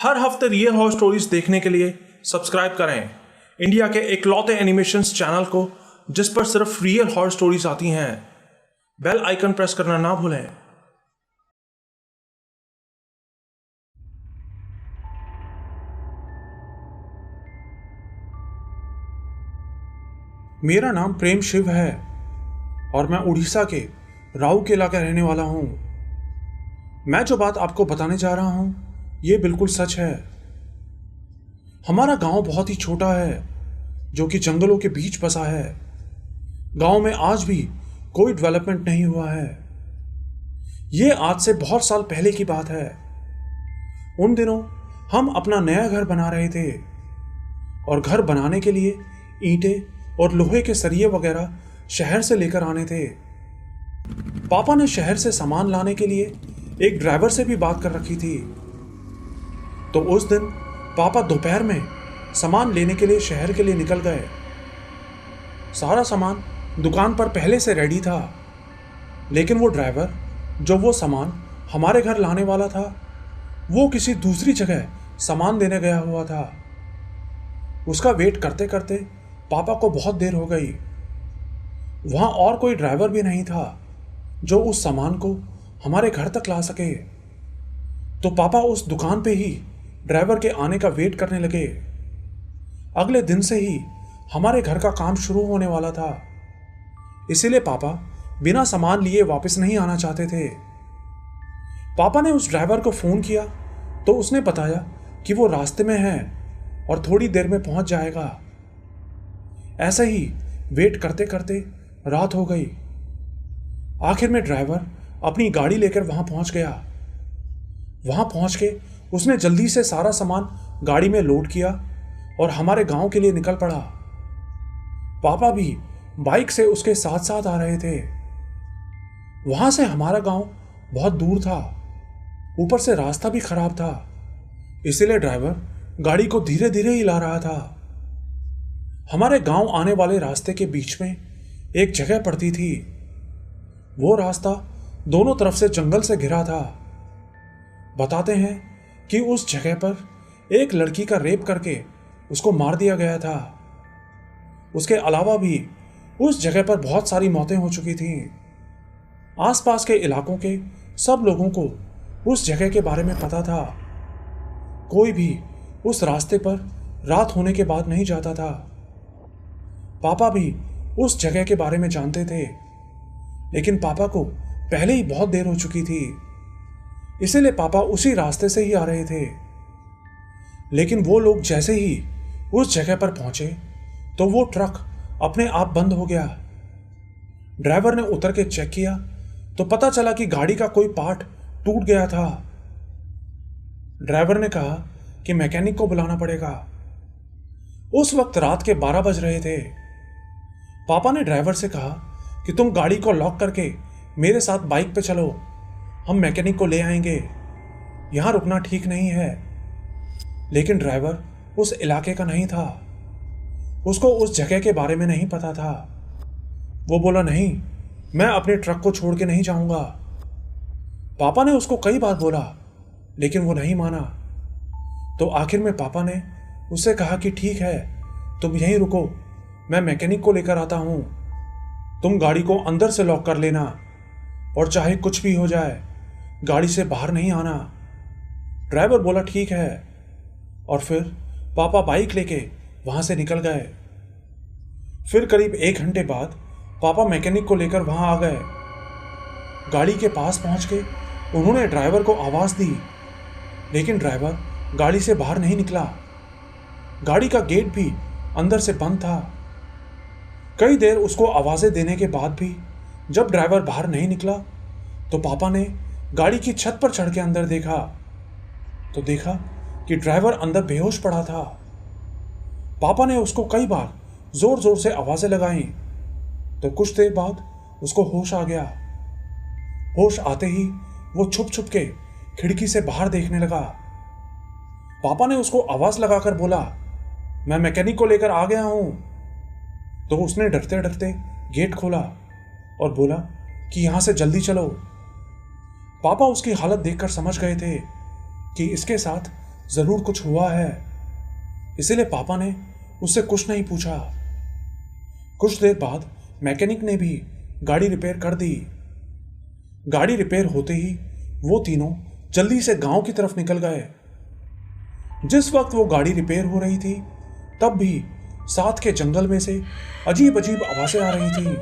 हर हफ्ते real horror stories देखने के लिए सब्सक्राइब करें इंडिया के इकलौते एनिमेशंस चैनल को जिस पर सिर्फ रियल हॉरर स्टोरीज आती हैं। बेल आइकन प्रेस करना ना भूलें। मेरा नाम प्रेम शिव है और मैं उड़ीसा के राउरकेला का रहने वाला हूं। मैं जो बात आपको बताने जा रहा हूं ये बिल्कुल सच है। हमारा गांव बहुत ही छोटा है जो कि जंगलों के बीच बसा है। गांव में आज भी कोई डेवलपमेंट नहीं हुआ है। ये आज से बहुत साल पहले की बात है। उन दिनों हम अपना नया घर बना रहे थे और घर बनाने के लिए ईंटें और लोहे के सरिये वगैरह शहर से लेकर आने थे। पापा ने शहर से सामान लाने के लिए एक ड्राइवर से भी बात कर रखी थी। तो उस दिन पापा दोपहर में सामान लेने के लिए शहर के लिए निकल गए। सारा सामान दुकान पर पहले से रेडी था, लेकिन वो ड्राइवर जो वो सामान हमारे घर लाने वाला था वो किसी दूसरी जगह सामान देने गया हुआ था। उसका वेट करते करते पापा को बहुत देर हो गई। वहाँ और कोई ड्राइवर भी नहीं था जो उस सामान को हमारे घर तक ला सके। तो पापा उस दुकान पे ही ड्राइवर के आने का वेट करने लगे। अगले दिन से ही हमारे घर का काम शुरू होने वाला था, इसीलिए पापा बिना सामान लिए वापस नहीं आना चाहते थे। पापा ने उस ड्राइवर को फोन किया तो उसने बताया कि वो रास्ते में है और थोड़ी देर में पहुंच जाएगा। ऐसे ही वेट करते करते रात हो गई। आखिर में ड्राइवर अपनी गाड़ी लेकर वहां पहुंच गया। वहां पहुंच के उसने जल्दी से सारा सामान गाड़ी में लोड किया और हमारे गांव के लिए निकल पड़ा। पापा भी बाइक से उसके साथ साथ आ रहे थे। वहां से हमारा गांव बहुत दूर था, ऊपर से रास्ता भी खराब था, इसीलिए ड्राइवर गाड़ी को धीरे धीरे ही ला रहा था। हमारे गांव आने वाले रास्ते के बीच में एक जगह पड़ती थी। वो रास्ता दोनों तरफ से जंगल से घिरा था। बताते हैं कि उस जगह पर एक लड़की का रेप करके उसको मार दिया गया था। उसके अलावा भी उस जगह पर बहुत सारी मौतें हो चुकी थीं। आसपास के इलाकों के सब लोगों को उस जगह के बारे में पता था। कोई भी उस रास्ते पर रात होने के बाद नहीं जाता था। पापा भी उस जगह के बारे में जानते थे, लेकिन पापा को पहले ही बहुत देर हो चुकी थी, इसीलिए पापा उसी रास्ते से ही आ रहे थे। लेकिन वो लोग जैसे ही उस जगह पर पहुंचे तो वो ट्रक अपने आप बंद हो गया। ड्राइवर ने उतर के चेक किया तो पता चला कि गाड़ी का कोई पार्ट टूट गया था। ड्राइवर ने कहा कि मैकेनिक को बुलाना पड़ेगा। उस वक्त रात के 12 बज रहे थे। पापा ने ड्राइवर से कहा कि तुम गाड़ी को लॉक करके मेरे साथ बाइक पे चलो, हम मैकेनिक को ले आएंगे, यहां रुकना ठीक नहीं है। लेकिन ड्राइवर उस इलाके का नहीं था, उसको उस जगह के बारे में नहीं पता था। वो बोला, नहीं, मैं अपने ट्रक को छोड़ के नहीं जाऊंगा। पापा ने उसको कई बार बोला, लेकिन वो नहीं माना। तो आखिर में पापा ने उससे कहा कि ठीक है, तुम यहीं रुको, मैं मैकेनिक को लेकर आता हूं। तुम गाड़ी को अंदर से लॉक कर लेना और चाहे कुछ भी हो जाए गाड़ी से बाहर नहीं आना। ड्राइवर बोला ठीक है, और फिर पापा बाइक लेके वहां से निकल गए। फिर करीब 1 घंटे बाद पापा मैकेनिक को लेकर वहां आ गए। गाड़ी के पास पहुंच के उन्होंने ड्राइवर को आवाज दी, लेकिन ड्राइवर गाड़ी से बाहर नहीं निकला। गाड़ी का गेट भी अंदर से बंद था। कई देर उसको आवाजें देने के बाद भी जब ड्राइवर बाहर नहीं निकला तो पापा ने गाड़ी की छत पर चढ़ के अंदर देखा तो देखा कि ड्राइवर अंदर बेहोश पड़ा था। पापा ने उसको कई बार जोर जोर से आवाजें लगाई तो कुछ देर बाद उसको होश आ गया। होश आते ही वो छुप छुप के खिड़की से बाहर देखने लगा। पापा ने उसको आवाज लगाकर बोला, मैं मैकेनिक को लेकर आ गया हूं। तो उसने डरते डरते गेट खोला और बोला कि यहां से जल्दी चलो। पापा उसकी हालत देखकर समझ गए थे कि इसके साथ जरूर कुछ हुआ है, इसीलिए पापा ने उससे कुछ नहीं पूछा। कुछ देर बाद मैकेनिक ने भी गाड़ी रिपेयर कर दी। गाड़ी रिपेयर होते ही वो तीनों जल्दी से गांव की तरफ निकल गए। जिस वक्त वो गाड़ी रिपेयर हो रही थी तब भी साथ के जंगल में से अजीब अजीब आवाजें आ रही थी,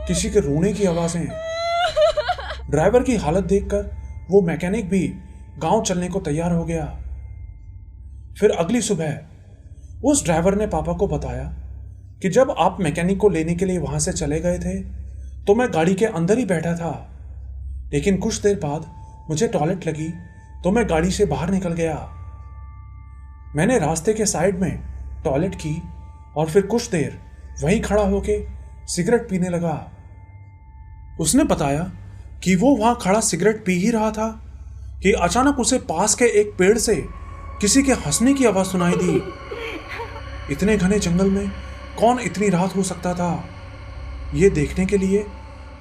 किसी के रोने की आवाजें। ड्राइवर की हालत देखकर वो मैकेनिक भी गांव चलने को तैयार हो गया। फिर अगली सुबह उस ड्राइवर ने पापा को बताया कि जब आप मैकेनिक को लेने के लिए वहां से चले गए थे तो मैं गाड़ी के अंदर ही बैठा था, लेकिन कुछ देर बाद मुझे टॉयलेट लगी तो मैं गाड़ी से बाहर निकल गया। मैंने रास्ते के साइड में टॉयलेट की और फिर कुछ देर वहीं खड़ा होके सिगरेट पीने लगा। उसने बताया कि वो वहां खड़ा सिगरेट पी ही रहा था कि अचानक उसे पास के एक पेड़ से किसी के हंसने की आवाज सुनाई दी। इतने घने जंगल में कौन इतनी रात हो सकता था? ये देखने के लिए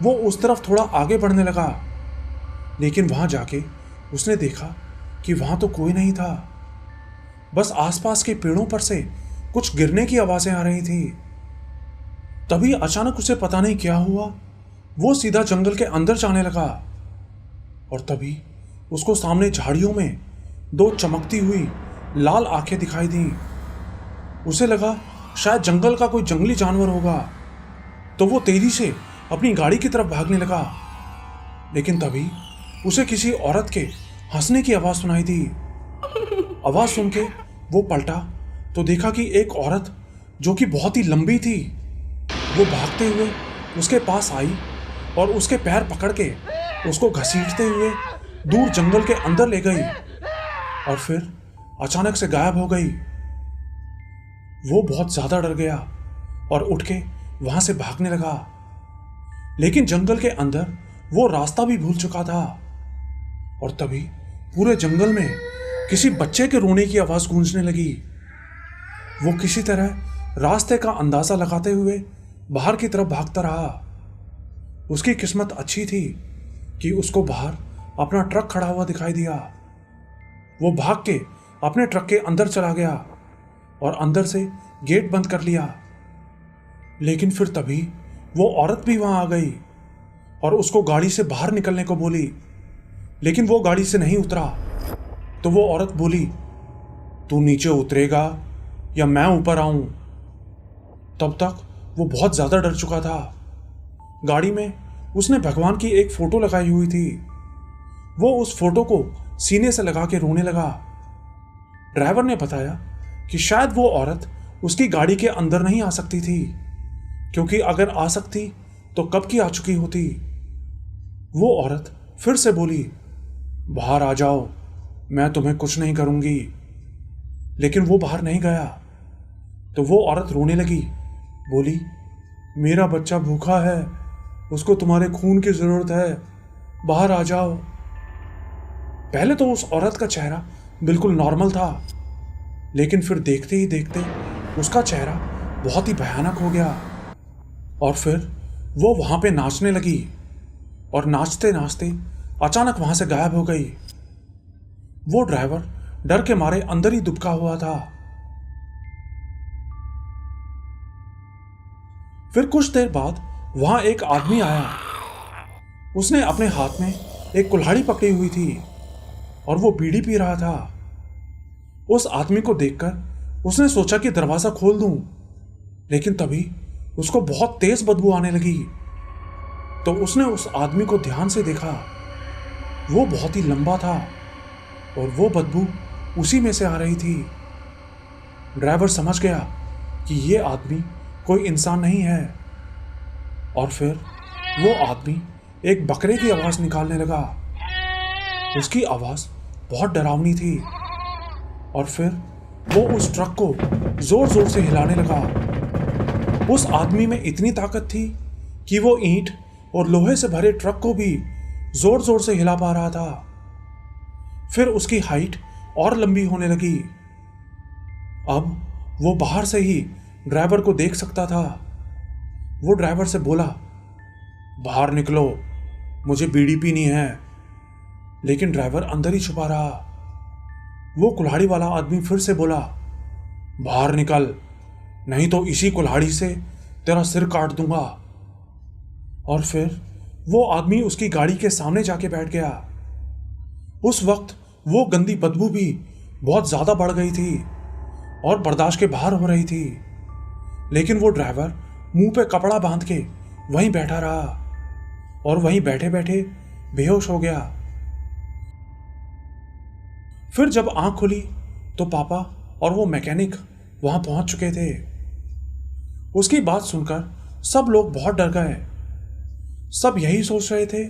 वो उस तरफ थोड़ा आगे बढ़ने लगा, लेकिन वहां जाके उसने देखा कि वहां तो कोई नहीं था, बस आसपास के पेड़ों पर से कुछ गिरने की आवाजें आ रही थी। तभी अचानक उसे पता नहीं क्या हुआ, वो सीधा जंगल के अंदर जाने लगा और तभी उसको सामने झाड़ियों में दो चमकती हुई लाल आंखें दिखाई दी। उसे लगा शायद जंगल का कोई जंगली जानवर होगा, तो वो तेजी से अपनी गाड़ी की तरफ भागने लगा, लेकिन तभी उसे किसी औरत के हंसने की आवाज सुनाई दी। आवाज सुन के वो पलटा तो देखा कि एक औरत जो कि बहुत ही लंबी थी वो भागते हुए उसके पास आई और उसके पैर पकड़ के उसको घसीटते हुए दूर जंगल के अंदर ले गई और फिर अचानक से गायब हो गई। वो बहुत ज्यादा डर गया और उठ के वहां से भागने लगा, लेकिन जंगल के अंदर वो रास्ता भी भूल चुका था और तभी पूरे जंगल में किसी बच्चे के रोने की आवाज गूंजने लगी। वो किसी तरह रास्ते का अंदाजा लगाते हुए बाहर की तरफ भागता रहा। उसकी किस्मत अच्छी थी कि उसको बाहर अपना ट्रक खड़ा हुआ दिखाई दिया। वो भाग के अपने ट्रक के अंदर चला गया और अंदर से गेट बंद कर लिया, लेकिन फिर तभी वो औरत भी वहां आ गई और उसको गाड़ी से बाहर निकलने को बोली, लेकिन वो गाड़ी से नहीं उतरा। तो वो औरत बोली, तू नीचे उतरेगा या मैं ऊपर आऊं? तब तक वो बहुत ज्यादा डर चुका था। गाड़ी में उसने भगवान की एक फोटो लगाई हुई थी। वो उस फोटो को सीने से लगा के रोने लगा। ड्राइवर ने बताया कि शायद वो औरत उसकी गाड़ी के अंदर नहीं आ सकती थी, क्योंकि अगर आ सकती तो कब की आ चुकी होती। वो औरत फिर से बोली, बाहर आ जाओ, मैं तुम्हें कुछ नहीं करूंगी, लेकिन वो बाहर नहीं गया। तो वो औरत रोने लगी, बोली, मेरा बच्चा भूखा है, उसको तुम्हारे खून की जरूरत है, बाहर आ जाओ। पहले तो उस औरत का चेहरा बिल्कुल नॉर्मल था, लेकिन फिर देखते ही देखते उसका चेहरा बहुत ही भयानक हो गया और फिर वो वहां पे नाचने लगी और नाचते नाचते अचानक वहां से गायब हो गई। वो ड्राइवर डर के मारे अंदर ही दुबका हुआ था। फिर कुछ देर बाद वहां एक आदमी आया। उसने अपने हाथ में एक कुल्हाड़ी पकड़ी हुई थी और वो बीड़ी पी रहा था। उस आदमी को देखकर उसने सोचा कि दरवाजा खोल दूं, लेकिन तभी उसको बहुत तेज बदबू आने लगी। तो उसने उस आदमी को ध्यान से देखा। वो बहुत ही लंबा था और वो बदबू उसी में से आ रही थी। ड्राइवर समझ गया कि ये आदमी कोई इंसान नहीं है और फिर वो आदमी एक बकरे की आवाज निकालने लगा। उसकी आवाज बहुत डरावनी थी और फिर वो उस ट्रक को जोर जोर से हिलाने लगा। उस आदमी में इतनी ताकत थी कि वो ईंट और लोहे से भरे ट्रक को भी जोर जोर से हिला पा रहा था। फिर उसकी हाइट और लंबी होने लगी। अब वो बाहर से ही ड्राइवर को देख सकता था। वो ड्राइवर से बोला, बाहर निकलो, मुझे बीड़ी पीनी है। लेकिन ड्राइवर अंदर ही छुपा रहा। वो कुल्हाड़ी वाला आदमी फिर से बोला, बाहर निकल, नहीं तो इसी कुल्हाड़ी से तेरा सिर काट दूंगा। और फिर वो आदमी उसकी गाड़ी के सामने जाके बैठ गया। उस वक्त वो गंदी बदबू भी बहुत ज्यादा बढ़ गई थी और बर्दाश्त के बाहर हो रही थी, लेकिन वो ड्राइवर मुंह पे कपड़ा बांध के वहीं बैठा रहा और वहीं बैठे बैठे बेहोश हो गया। फिर जब आंख खुली तो पापा और वो मैकेनिक वहां पहुंच चुके थे। उसकी बात सुनकर सब लोग बहुत डर गए। सब यही सोच रहे थे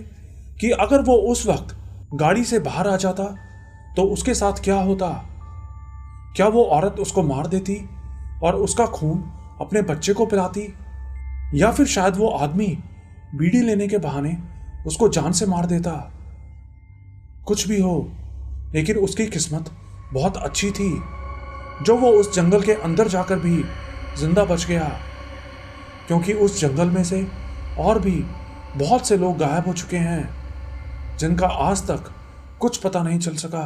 कि अगर वो उस वक्त गाड़ी से बाहर आ जाता तो उसके साथ क्या होता। क्या वो औरत उसको मार देती और उसका खून अपने बच्चे को पिलाती, या फिर शायद वो आदमी बीड़ी लेने के बहाने उसको जान से मार देता। कुछ भी हो, लेकिन उसकी किस्मत बहुत अच्छी थी जो वो उस जंगल के अंदर जाकर भी जिंदा बच गया, क्योंकि उस जंगल में से और भी बहुत से लोग गायब हो चुके हैं जिनका आज तक कुछ पता नहीं चल सका।